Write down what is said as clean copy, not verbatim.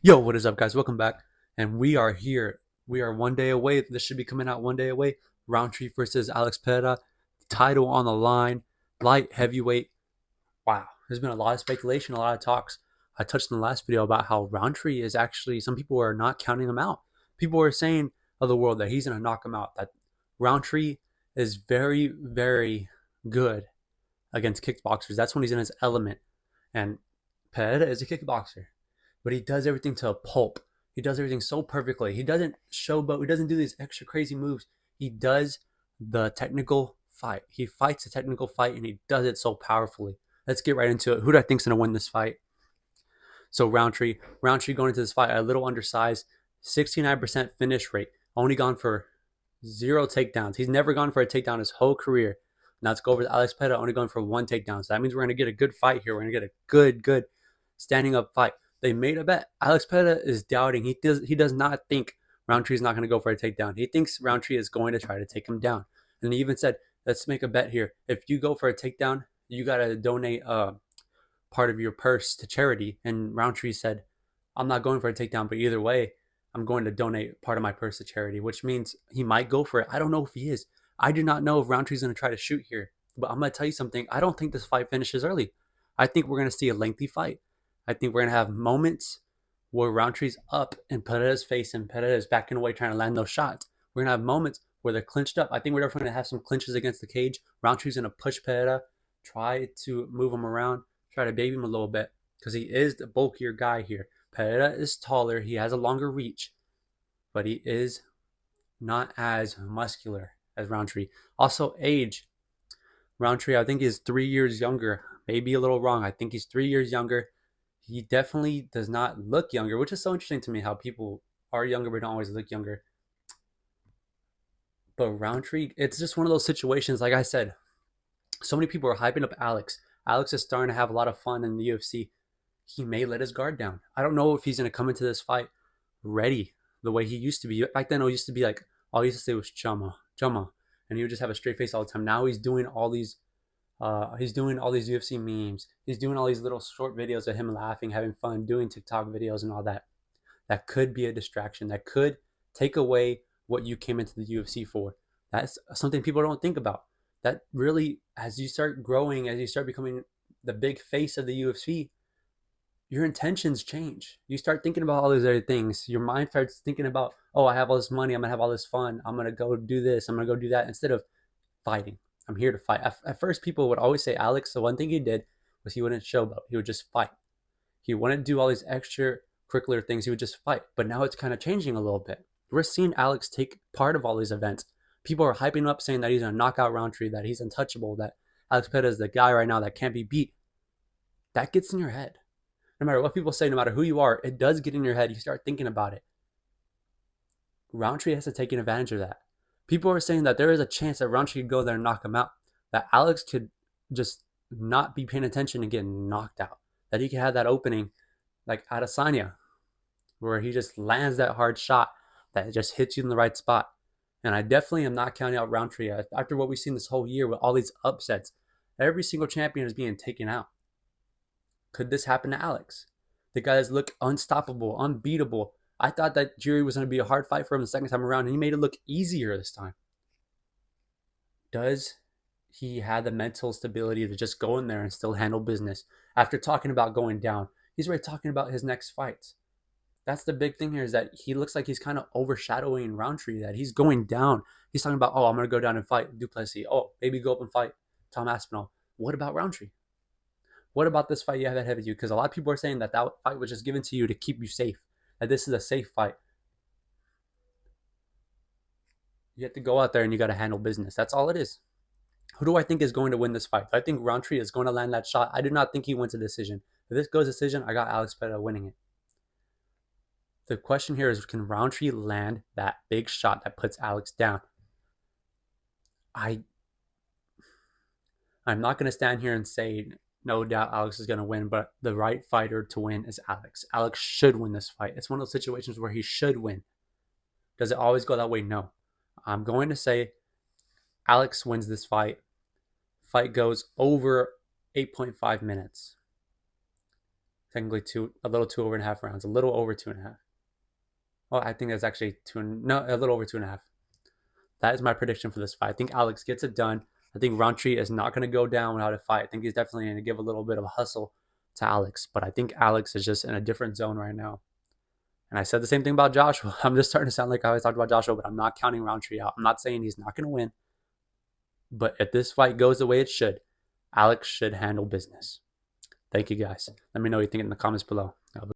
Yo, what is up, guys? Welcome back. And we are here. We are 1 day away. This should be coming out 1 day away. Roundtree versus Alex Pereira. Title on the line. Light heavyweight. Wow. There's been a lot of speculation, a lot of talks. I touched in the last video about how Roundtree is actually, some people are not counting him out. People are saying of the world that he's going to knock him out. That Roundtree is very, very good against kickboxers. That's when he's in his element. And Pereira is a kickboxer, but he does everything to a pulp. He does everything so perfectly. He doesn't showboat. He doesn't do these extra crazy moves. He does the technical fight. He fights a technical fight, and he does it so powerfully. Let's get right into it. Who do I think's gonna win this fight? So Roundtree going into this fight a little undersized, 69% finish rate, only gone for zero takedowns. He's never gone for a takedown his whole career. Now let's go over to Alex Pereira, only going for one takedown. So that means we're gonna get a good fight here. We're gonna get a good standing up fight. They made a bet. Alex Pereira is doubting. He does not think Roundtree is not going to go for a takedown. He thinks Roundtree is going to try to take him down. And he even said, "Let's make a bet here. If you go for a takedown, you gotta donate part of your purse to charity." And Roundtree said, "I'm not going for a takedown, but either way, I'm going to donate part of my purse to charity," which means he might go for it. I don't know if he is. I do not know if Roundtree's going to try to shoot here. But I'm going to tell you something. I don't think this fight finishes early. I think we're going to see a lengthy fight. I think we're going to have moments where Roundtree's up in Pereira's face and Pereira's backing away trying to land those shots. We're going to have moments where they're clinched up. I think we're definitely going to have some clinches against the cage. Roundtree's going to push Pereira, try to move him around, try to baby him a little bit because he is the bulkier guy here. Pereira is taller. He has a longer reach, but he is not as muscular as Roundtree. Also, age. Roundtree, I think, is 3 years younger. Maybe a little wrong. I think he's 3 years younger. He definitely does not look younger, which is so interesting to me how people are younger but don't always look younger. But Roundtree, it's just one of those situations. Like I said, so many people are hyping up Alex. Alex is starting to have a lot of fun in the UFC. He may let his guard down. I don't know if he's going to come into this fight ready the way he used to be. Back then, it used to be like all he used to say was chama, chama, and he would just have a straight face all the time. Now he's doing all these UFC memes. He's doing all these little short videos of him laughing, having fun, doing TikTok videos and all that. That could be a distraction. That could take away what you came into the UFC for. That's something people don't think about. That really, as you start growing, as you start becoming the big face of the UFC, your intentions change. You start thinking about all these other things. Your mind starts thinking about, oh, I have all this money. I'm going to have all this fun. I'm going to go do this. I'm going to go do that instead of fighting. I'm here to fight. At first, people would always say, Alex, the one thing he did was he wouldn't showboat. He would just fight. He wouldn't do all these extracurricular things. He would just fight. But now it's kind of changing a little bit. We're seeing Alex take part of all these events. People are hyping up saying that he's going to knock out Roundtree, that he's untouchable, that Alex Pereira is the guy right now that can't be beat. That gets in your head. No matter what people say, no matter who you are, it does get in your head. You start thinking about it. Roundtree has to take advantage of that. People are saying that there is a chance that Roundtree could go there and knock him out. That Alex could just not be paying attention and get knocked out. That he could have that opening like Adesanya, where he just lands that hard shot that just hits you in the right spot. And I definitely am not counting out Roundtree. After what we've seen this whole year with all these upsets, every single champion is being taken out. Could this happen to Alex? The guy that's looked unstoppable, unbeatable. I thought that Jury was going to be a hard fight for him the second time around, and he made it look easier this time. Does he have the mental stability to just go in there and still handle business? After talking about going down, he's already talking about his next fights. That's the big thing here is that he looks like he's kind of overshadowing Roundtree, that he's going down. He's talking about, oh, I'm going to go down and fight Duplessis. Oh, maybe go up and fight Tom Aspinall. What about Roundtree? What about this fight you have ahead of you? Because a lot of people are saying that that fight was just given to you to keep you safe, that this is a safe fight. You have to go out there and you got to handle business. That's all it is. Who do I think is going to win this fight? I think Roundtree is going to land that shot. I do not think he wins a decision. If this goes decision, I got Alex Pereira winning it. The question here is, can Roundtree land that big shot that puts Alex down? I I'm not going to stand here and say no doubt Alex is going to win, but the right fighter to win is Alex. Alex should win this fight. It's one of those situations where he should win. Does it always go that way? No. I'm going to say Alex wins this fight. Fight goes over 8.5 minutes. Technically a little 2.5 rounds, a little over 2.5. Well, I think that's actually no, a little over 2.5. That is my prediction for this fight. I think Alex gets it done. I think Roundtree is not going to go down without a fight. I think he's definitely going to give a little bit of a hustle to Alex, but I think Alex is just in a different zone right now. And I said the same thing about Joshua. I'm just starting to sound like I always talked about Joshua, but I'm not counting Roundtree out. I'm not saying he's not going to win, but if this fight goes the way it should, Alex should handle business. Thank you guys. Let me know what you think in the comments below.